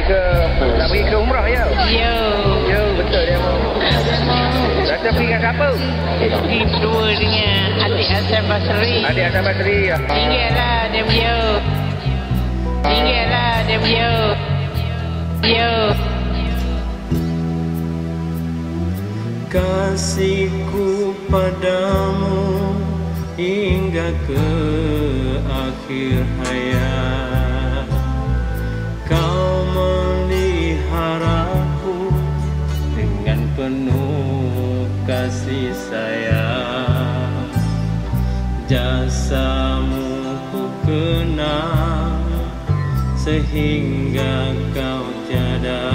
pergi ke umrah ya? Ya. Ya, betul dia mau. Rasa pergi dengan siapa? Pergi berdua dengan adik Hasan Basri. Adik Hasan Basri ya. Tinggallah dia punya. Tinggallah dia punya. Ya. Kasihku padamu hingga ke akhir hayat. Kau meliharaku dengan penuh kasih sayang. Jasamu ku kenal sehingga kau tiada.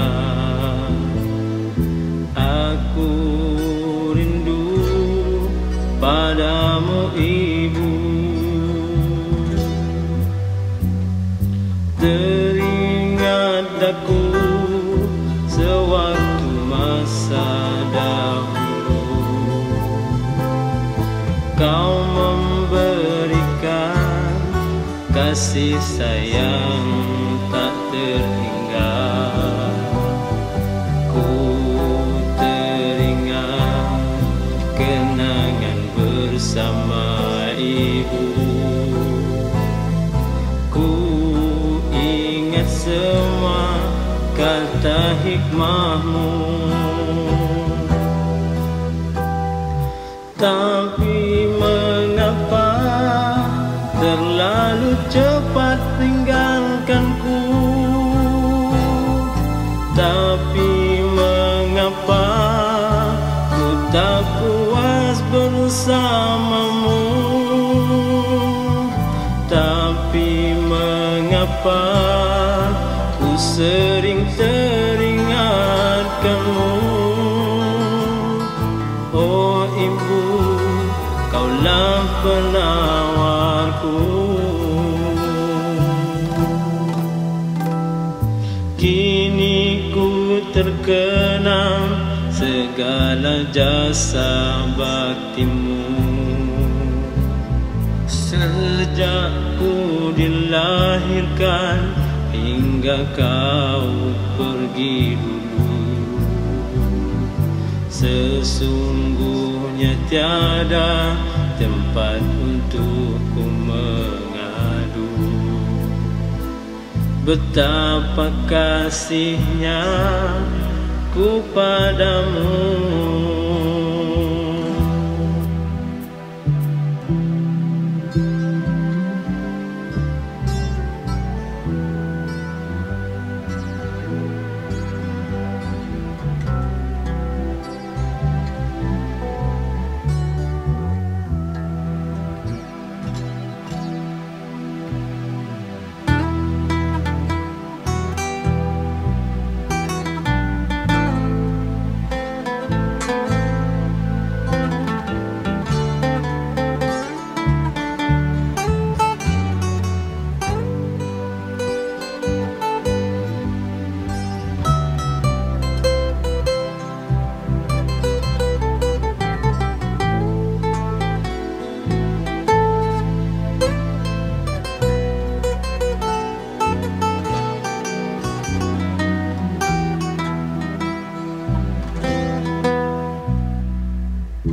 Aku rindu padamu ibu. Teringat aku sewaktu masa dahulu kau memberikan kasih sayang tak terhingga. Ku teringat kenangan bersama ibu. Ku ingat semua kata hikmahmu. Tapi mengapa terlalu cepat tinggalkanku? Tapi mengapa ku tak puas bersamamu? Tapi mengapa ku sering teringatkanmu? Oh ibu, kaulah penawarku. Kini ku terkenang segala jasa baktimu. Sejak ku dilahirkan hingga kau pergi dulu, sesungguhnya tiada tempat untukku mengadu. Betapa kasihnya ku padamu.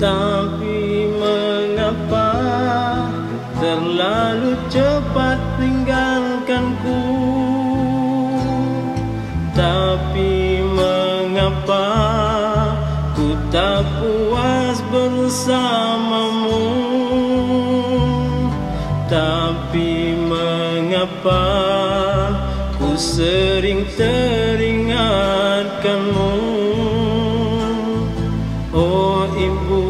Tapi mengapa terlalu cepat tinggalkanku? Tapi mengapa ku tak puas bersamamu? Tapi mengapa ku sering teringatkanmu? Oh ibu,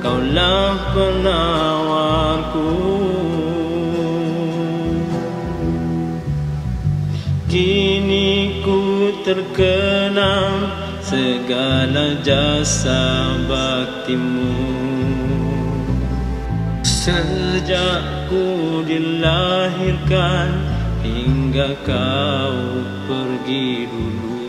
kaulah penawarku. Kini ku terkenang segala jasa baktimu. Sejak ku dilahirkan hingga kau pergi dulu,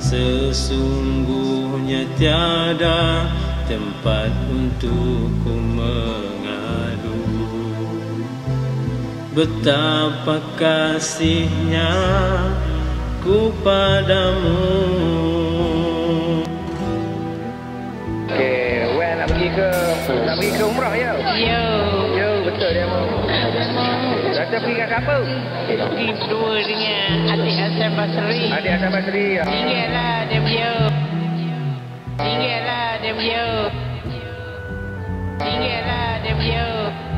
sesungguhnya tiada tempat untukku mengadu. betapa kasihnya ku padamu. Okey, Wan nak pergi ke umrah ya? Yo. Yo, betul dia mau. Rasa pergi kat siapa? Pergi berdua dengan adik Hasan Basri. Adik Hasan Basri. Tinggallah dia beliau. Tinggallah dia beliau. Tinggallah dia beliau.